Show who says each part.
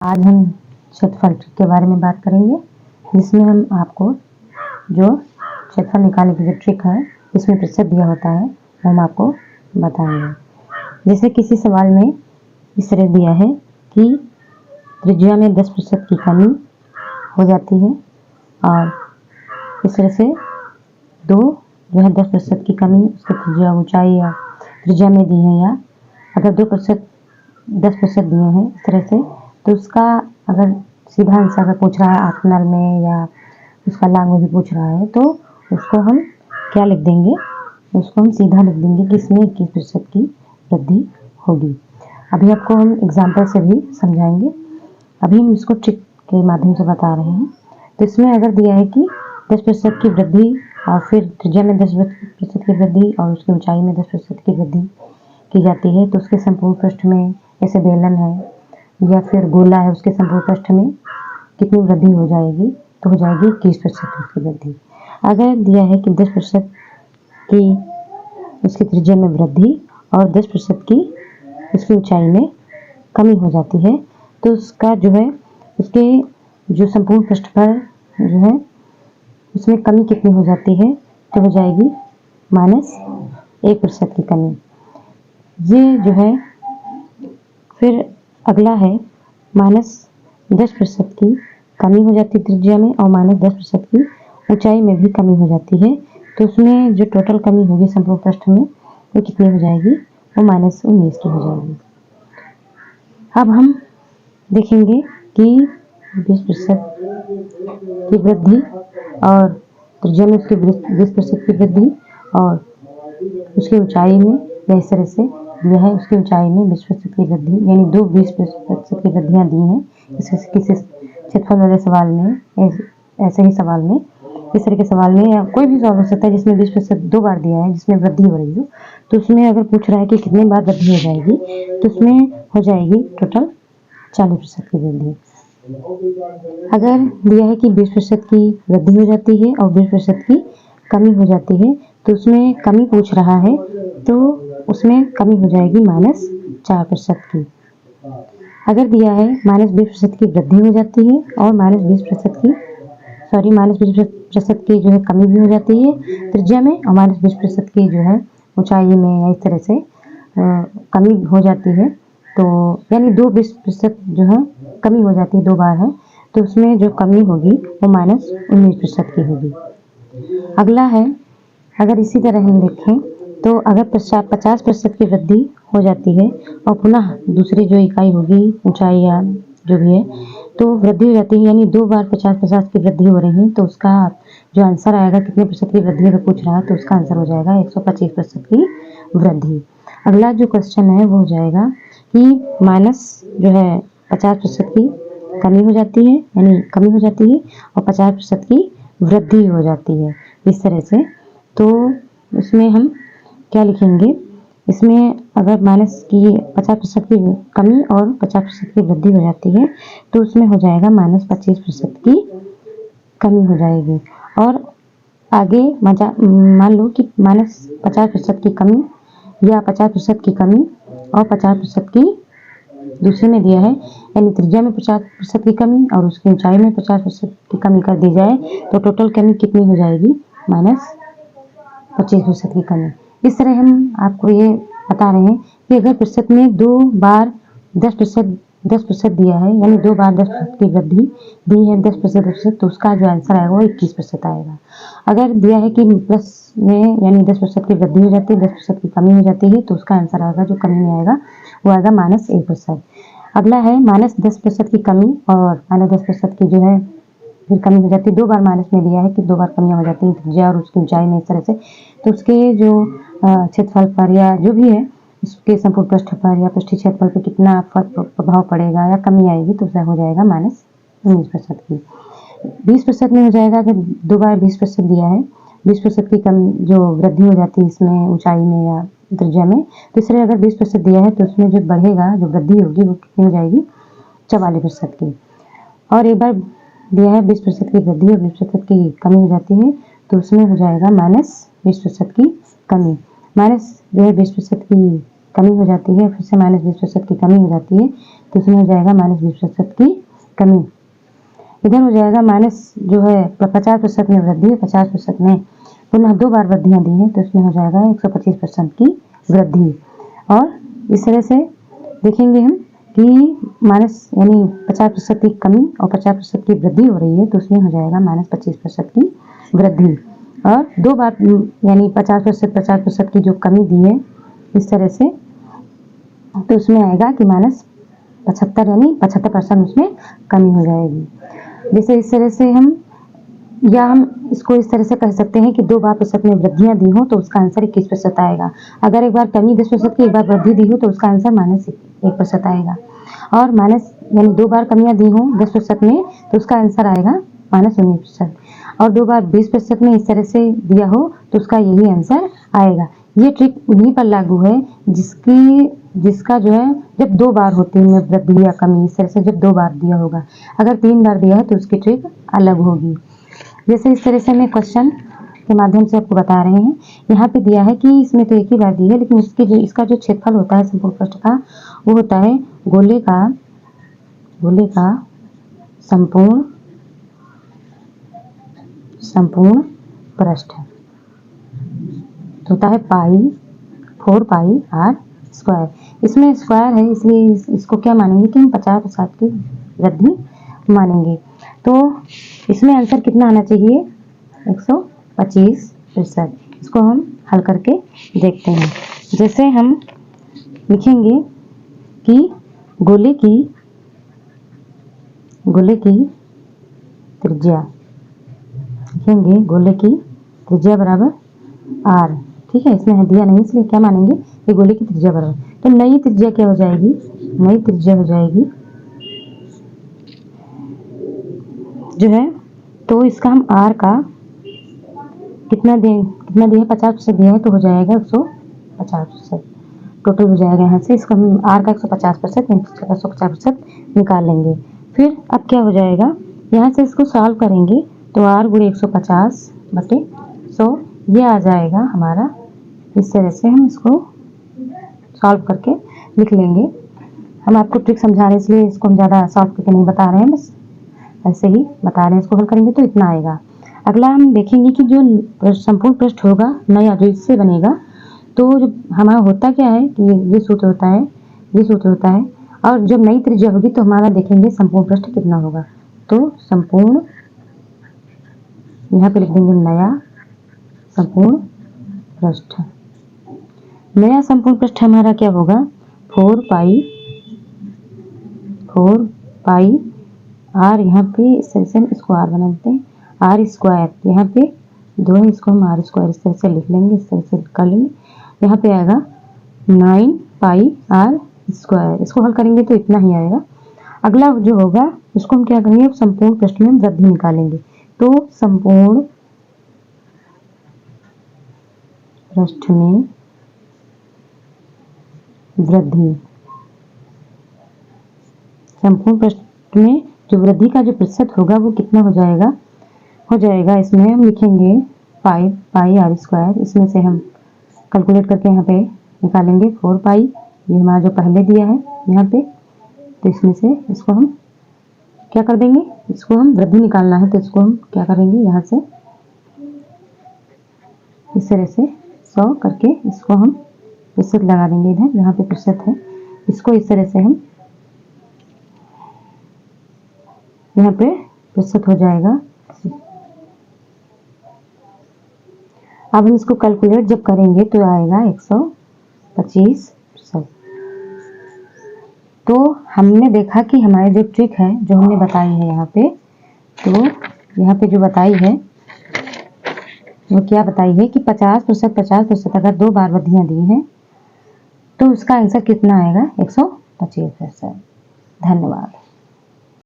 Speaker 1: आज हम क्षेत्रफल ट्रिक के बारे में बात करेंगे, जिसमें हम आपको जो क्षेत्रफल निकालने की जो ट्रिक है, इसमें प्रतिशत दिया होता है, वो हम आपको बताएंगे। जैसे किसी सवाल में इस तरह दिया है कि त्रिज्या में 10% की कमी हो जाती है और इस तरह से दो जो है 10% की कमी उसकी त्रिज्या ऊंचाई या त्रिज्या में दी है, या अगर 2% 10% दिए हैं इस तरह से, तो उसका अगर सीधा आंसर अगर पूछ रहा है ऑप्शनल में या उसका लॉन्ग में भी पूछ रहा है, तो उसको हम क्या लिख देंगे, उसको हम सीधा लिख देंगे कि इसमें 21% की वृद्धि होगी। अभी आपको हम एग्जाम्पल से भी समझाएंगे। अभी हम इसको ट्रिक के माध्यम से बता रहे हैं। तो इसमें अगर दिया है कि 10% की वृद्धि और फिर त्रिज्या में 10% की वृद्धि और उसकी ऊंचाई में 10% की वृद्धि की जाती है, तो उसके संपूर्ण पृष्ठ में जैसे बेलन है या फिर गोला है, उसके संपूर्ण पृष्ठ में कितनी वृद्धि हो जाएगी, तो हो जाएगी 21% की वृद्धि। अगर दिया है कि 10% की उसकी त्रिज्या में वृद्धि और 10% की उसकी ऊंचाई में कमी हो जाती है, तो उसका जो है उसके जो संपूर्ण पृष्ठ पर जो है उसमें कमी कितनी हो जाती है, तो हो जाएगी -1% की कमी। ये जो है फिर अगला है -10% की कमी हो जाती है त्रिज्या में और -10% की ऊंचाई में भी कमी हो जाती है, तो उसमें जो टोटल कमी होगी संपूर्ण पृष्ठ में वो कितनी हो जाएगी, वो -19 की हो जाएगी। अब हम देखेंगे कि 20% की वृद्धि और त्रिज्या में उसकी 20% की वृद्धि और उसकी ऊंचाई में इस तरह से दिया है, उसकी ऊंचाई में 20% की वृद्धि, यानी दो 20% की वृद्धियां दी हैं। जैसे किसी क्षेत्रफल वाले सवाल में, ऐसे ही सवाल में, इस तरह के सवाल में या कोई भी सवाल हो सकता है जिसमें 20% दो बार दिया है, जिसमें वृद्धि हो रही हो, तो उसमें अगर पूछ रहा है कि कितनी बार वृद्धि हो जाएगी, तो उसमें हो जाएगी टोटल 40% की वृद्धि। अगर दिया है कि 20% की वृद्धि हो जाती है और 20% की कमी हो जाती है, तो उसमें कमी पूछ रहा है, तो उसमें कमी हो जाएगी -4% की। अगर दिया है -20% की वृद्धि हो जाती है और -20% की जो है कमी भी हो जाती है त्रिज्या में और -20% की जो है ऊंचाई में या इस तरह से कमी हो जाती है, तो यानी 20% जो है कमी हो जाती है, दो बार है, तो उसमें जो कमी होगी वो -19% की होगी। अगला है, अगर इसी तरह हम देखें तो अगर 50% की वृद्धि हो जाती है और पुनः दूसरी जो इकाई होगी ऊंचाई या जो भी है, तो वृद्धि हो जाती है, यानी दो बार 50% की वृद्धि हो रही है, तो उसका जो आंसर आएगा कितने प्रतिशत की वृद्धि अगर पूछ रहा है, तो उसका आंसर हो जाएगा 125% की वृद्धि। अगला जो क्वेश्चन है वो हो जाएगा कि माइनस जो है 50% की कमी हो जाती है, यानी कमी हो जाती है और 50% की वृद्धि हो जाती है इस तरह से, तो इसमें हम क्या लिखेंगे, इसमें अगर माइनस की 50% की कमी और 50% की वृद्धि हो जाती है, तो उसमें हो जाएगा -25% की कमी हो जाएगी। और आगे मान लो कि -50% की कमी या 50% की कमी और 50% की दूसरे में दिया है, यानी त्रिज्या में 50% की कमी और उसकी ऊंचाई में 50% की कमी कर दी जाए, तो टोटल कमी कितनी हो जाएगी, -25% की कमी। इस तरह हम आपको ये बता रहे हैं कि अगर प्रतिशत में दो बार 10% दिया है, यानी दो बार 10% की वृद्धि दी है 10%, तो उसका जो आंसर आएगा वो 21% आएगा। अगर दिया है कि प्लस में यानी 10% की वृद्धि हो जाती है, 10% की कमी हो जाती है, तो उसका आंसर आएगा जो कमी में आएगा वो आएगा -1%। अगला है -10% की कमी और -10% की जो है फिर कमी हो जाती है, दो बार माइनस में दिया है कि दो बार कमियां हो जाती हैं त्रिज्या और उसकी ऊंचाई में इस तरह से, तो उसके जो क्षेत्रफल पर या जो भी है उसके संपूर्ण पृष्ठ पर या पृष्ठीय क्षेत्रफल पर कितना प्रभाव पड़ेगा या कमी आएगी, तो उसका हो जाएगा -19% की। 20% में हो जाएगा, अगर दो बार 20% दिया है, 20% की कम जो वृद्धि हो जाती है इसमें ऊंचाई में या त्रिज्या में, तीसरे अगर 20% दिया है, तो उसमें जो बढ़ेगा जो वृद्धि होगी वो कितनी हो जाएगी, 44% की। और एक बार दिया है 20% की वृद्धि और 20% की कमी हो जाती है, तो उसमें हो जाएगा -20% की कमी। माइनस जो है 20% की कमी हो जाती है, फिर से -20% की कमी हो जाती है, तो इसमें हो जाएगा -20% की कमी। इधर हो जाएगा माइनस जो है 50% में वृद्धि, 50% में पुनः 2 बार वृद्धियाँ दी हैं, तो इसमें हो जाएगा 125% की वृद्धि। और इस तरह से देखेंगे हम कि माइनस यानी 50% की कमी और 50% की वृद्धि हो रही है, तो उसमें हो जाएगा -25% की वृद्धि। और 2 बार यानी 50% की जो कमी दी है इस तरह से, तो उसमें आएगा कि -75 यानी 75% उसमें कमी हो जाएगी। जैसे इस तरह से हम इसको इस तरह से कह सकते हैं कि 2 बार प्रतिशत में वृद्धियाँ दी हो तो उसका आंसर 21% आएगा। अगर एक बार कमी 10% की, एक बार वृद्धि दी हो तो उसका आंसर -1% आएगा। और माइनस यानी 2 बार कमियाँ दी हों 10% में तो उसका आंसर आएगा -19%। और 2 बार 20% में इस तरह से दिया हो तो उसका यही आंसर आएगा। ये ट्रिक उन्हीं पर लागू है जिसका जो है जब 2 बार होती है वृद्धि या कमी, इस तरह से जब 2 बार दिया होगा। अगर 3 बार दिया है तो उसकी ट्रिक अलग होगी। जैसे इस तरह से मैं क्वेश्चन के माध्यम से आपको बता रहे हैं। यहाँ पे दिया है कि इसमें तो एक ही बार दी है, लेकिन इसका जो क्षेत्रफल होता है संपूर्ण पृष्ठ का, वो होता है गोले का संपूर्ण पृष्ठ होता है 4πr²। इसमें स्क्वायर है इसलिए इसको क्या मानेंगे कि हम 50% की वृद्धि मानेंगे। तो इसमें आंसर कितना आना चाहिए? 125%। इसको हम हल करके देखते हैं। जैसे हम लिखेंगे कि गोले की त्रिज्या लिखेंगे, गोले की त्रिज्या बराबर r। ठीक है, इसमें दिया नहीं इसलिए क्या मानेंगे कि गोले की त्रिज्या बराबर। तो नई त्रिज्या क्या हो जाएगी? नई त्रिज्या हो जाएगी जो है, तो इसका हम r का कितना दिया है? 50% दिया है, तो हो जाएगा 150%। टोटल हो जाएगा यहाँ से। इसका हम r का 150% 150% निकाल लेंगे। फिर अब क्या हो जाएगा, यहाँ से इसको सॉल्व करेंगे तो r × 150/100 ये आ जाएगा हमारा। इस तरह से हम इसको सॉल्व करके लिख लेंगे। हम आपको ट्रिक समझा रहे हैं इसलिए इसको हम ज़्यादा सॉल्व करके नहीं बता रहे हैं, बस ऐसे ही बता रहे हैं। इसको हल करेंगे तो इतना आएगा। अगला हम देखेंगे कि जो संपूर्ण पृष्ठ होगा नया जो इससे बनेगा, तो जो हमारा होता क्या है कि ये सूत्र होता है। और जब नई त्रिज्या होगी तो हमारा देखेंगे संपूर्ण पृष्ठ कितना होगा। तो संपूर्ण, यहाँ पे लिख देंगे नया संपूर्ण पृष्ठ। नया संपूर्ण पृष्ठ हमारा क्या होगा? 4πr। यहाँ पे इस तरह से हम इसको r बना देते हैं, r²। यहाँ पे 2 है, इसको हम r² इस तरह से लिख लेंगे, इस तरह से कर लेंगे। यहाँ पे आएगा 9πr²। इसको हल करेंगे तो इतना ही आएगा। अगला जो होगा उसको हम क्या करेंगे, संपूर्ण पृष्ठ में वृद्धि निकालेंगे। तो संपूर्ण पृष्ठ में वृद्धि, संपूर्ण पृष्ठ में जो वृद्धि का जो प्रतिशत होगा वो कितना हो जाएगा इसमें हम लिखेंगे 5πr²। इसमें से हम कैलकुलेट करके यहाँ पे निकालेंगे 4π, ये हमारा जो पहले दिया है यहाँ पे, तो इसमें से इसको हम क्या कर देंगे, इसको हम वृद्धि निकालना है तो इसको हम क्या करेंगे, यहाँ से इस तरह से 100 करके इसको हम प्रतिशत लगा देंगे। इधर यहाँ पे प्रतिशत है, इसको इस तरह से हम यहाँ पे प्रतिशत हो जाएगा। अब हम इसको कैलकुलेट जब करेंगे तो आएगा 125%। तो हमने देखा कि हमारी जो ट्रिक है जो हमने बताई है यहाँ पे, तो यहाँ पे जो बताई है वो क्या बताई है कि 50% अगर 2 बार वृद्धियाँ दी हैं तो उसका आंसर कितना आएगा? 125%। धन्यवाद।